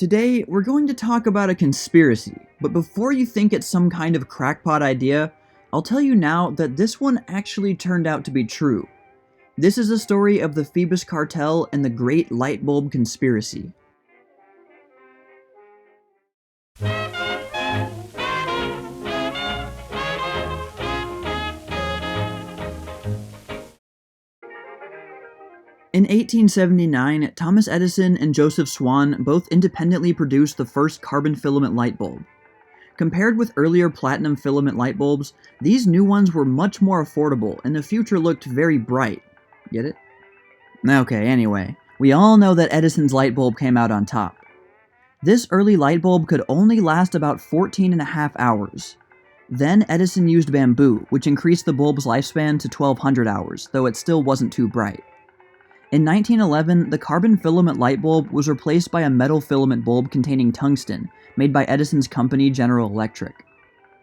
Today, we're going to talk about a conspiracy, but before you think it's some kind of crackpot idea, I'll tell you now that this one actually turned out to be true. This is a story of the Phoebus Cartel and the Great Lightbulb Conspiracy. In 1879, Thomas Edison and Joseph Swan both independently produced the first carbon filament light bulb. Compared with earlier platinum filament light bulbs, these new ones were much more affordable and the future looked very bright. Get it? Okay, anyway, we all know that Edison's light bulb came out on top. This early light bulb could only last about 14.5 hours. Then Edison used bamboo, which increased the bulb's lifespan to 1200 hours, though it still wasn't too bright. In 1911, the carbon filament light bulb was replaced by a metal filament bulb containing tungsten, made by Edison's company General Electric.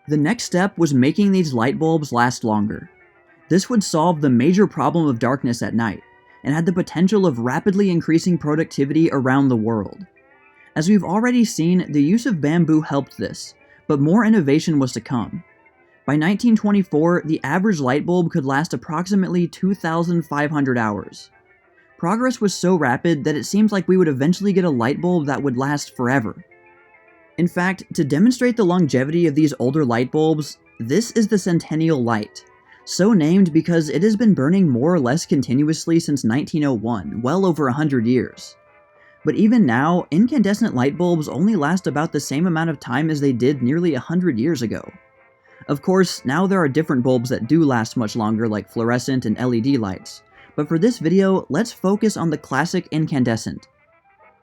The next step was making these light bulbs last longer. This would solve the major problem of darkness at night, and had the potential of rapidly increasing productivity around the world. As we've already seen, the use of bamboo helped this, but more innovation was to come. By 1924, the average light bulb could last approximately 2,500 hours. Progress was so rapid that it seemed like we would eventually get a light bulb that would last forever. In fact, to demonstrate the longevity of these older light bulbs, this is the Centennial Light, so named because it has been burning more or less continuously since 1901, well over 100 years. But even now, incandescent light bulbs only last about the same amount of time as they did nearly 100 years ago. Of course, now there are different bulbs that do last much longer, like fluorescent and LED lights. But for this video, let's focus on the classic incandescent.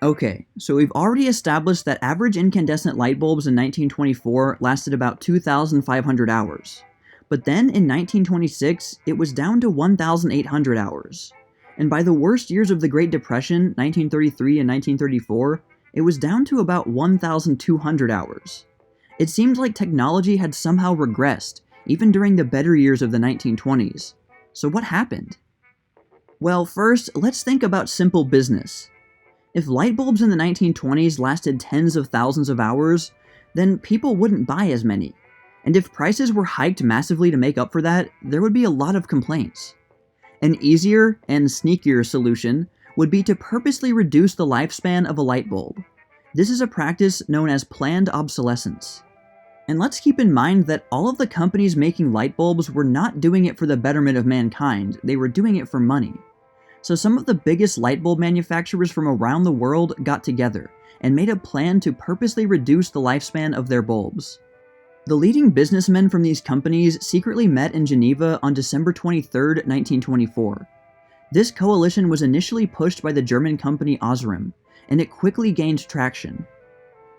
Okay, so we've already established that average incandescent light bulbs in 1924 lasted about 2,500 hours. But then in 1926, it was down to 1,800 hours. And by the worst years of the Great Depression, 1933 and 1934, it was down to about 1,200 hours. It seemed like technology had somehow regressed, even during the better years of the 1920s. So what happened? Well, first, let's think about simple business. If light bulbs in the 1920s lasted tens of thousands of hours, then people wouldn't buy as many. And if prices were hiked massively to make up for that, there would be a lot of complaints. An easier and sneakier solution would be to purposely reduce the lifespan of a light bulb. This is a practice known as planned obsolescence. And let's keep in mind that all of the companies making light bulbs were not doing it for the betterment of mankind, they were doing it for money. So some of the biggest light bulb manufacturers from around the world got together and made a plan to purposely reduce the lifespan of their bulbs. The leading businessmen from these companies secretly met in Geneva on December 23, 1924. This coalition was initially pushed by the German company Osram, and it quickly gained traction.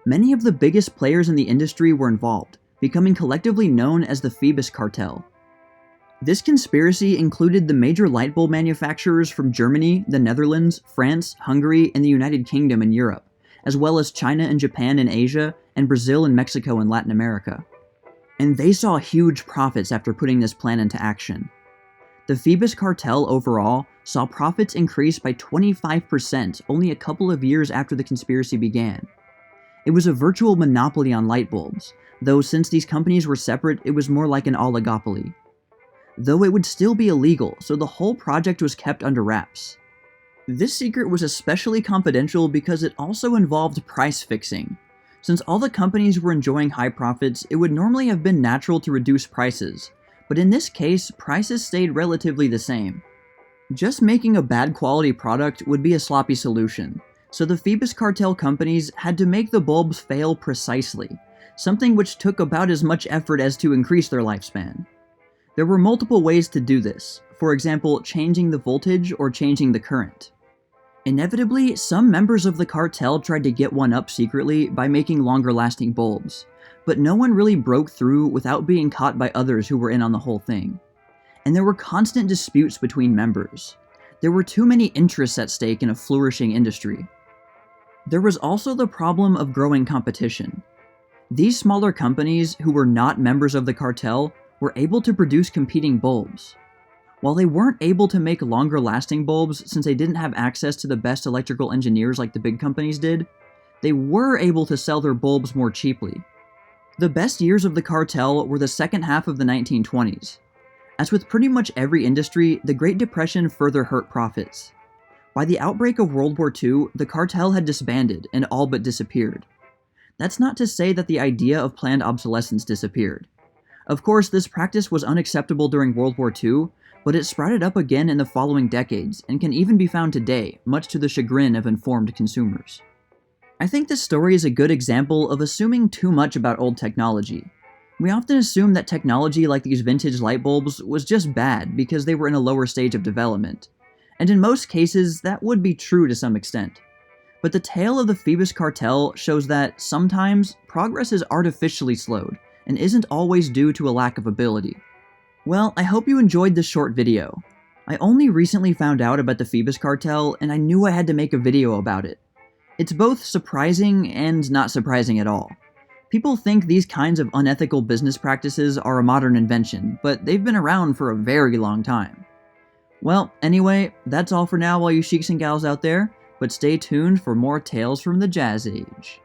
Many of the biggest players in the industry were involved, becoming collectively known as the Phoebus Cartel. This conspiracy included the major light bulb manufacturers from Germany, the Netherlands, France, Hungary, and the United Kingdom in Europe, as well as China and Japan in Asia, and Brazil and Mexico in Latin America. And they saw huge profits after putting this plan into action. The Phoebus Cartel overall saw profits increase by 25% only a couple of years after the conspiracy began. It was a virtual monopoly on light bulbs, though since these companies were separate, it was more like an oligopoly. Though it would still be illegal, so the whole project was kept under wraps. This secret was especially confidential because it also involved price fixing. Since all the companies were enjoying high profits, it would normally have been natural to reduce prices, but in this case, prices stayed relatively the same. Just making a bad quality product would be a sloppy solution, so the Phoebus Cartel companies had to make the bulbs fail precisely, something which took about as much effort as to increase their lifespan. There were multiple ways to do this, for example, changing the voltage or changing the current. Inevitably, some members of the cartel tried to get one up secretly by making longer-lasting bulbs, but no one really broke through without being caught by others who were in on the whole thing. And there were constant disputes between members. There were too many interests at stake in a flourishing industry. There was also the problem of growing competition. These smaller companies, who were not members of the cartel, were able to produce competing bulbs. While they weren't able to make longer-lasting bulbs since they didn't have access to the best electrical engineers like the big companies did, they were able to sell their bulbs more cheaply. The best years of the cartel were the second half of the 1920s. As with pretty much every industry, the Great Depression further hurt profits. By the outbreak of World War II, the cartel had disbanded and all but disappeared. That's not to say that the idea of planned obsolescence disappeared. Of course, this practice was unacceptable during World War II, but it sprouted up again in the following decades and can even be found today, much to the chagrin of informed consumers. I think this story is a good example of assuming too much about old technology. We often assume that technology like these vintage light bulbs was just bad because they were in a lower stage of development. And in most cases, that would be true to some extent. But the tale of the Phoebus Cartel shows that, sometimes, progress is artificially slowed, and isn't always due to a lack of ability. Well, I hope you enjoyed this short video. I only recently found out about the Phoebus Cartel, and I knew I had to make a video about it. It's both surprising and not surprising at all. People think these kinds of unethical business practices are a modern invention, but they've been around for a very long time. Well, anyway, that's all for now, all you sheiks and gals out there, but stay tuned for more tales from the Jazz Age.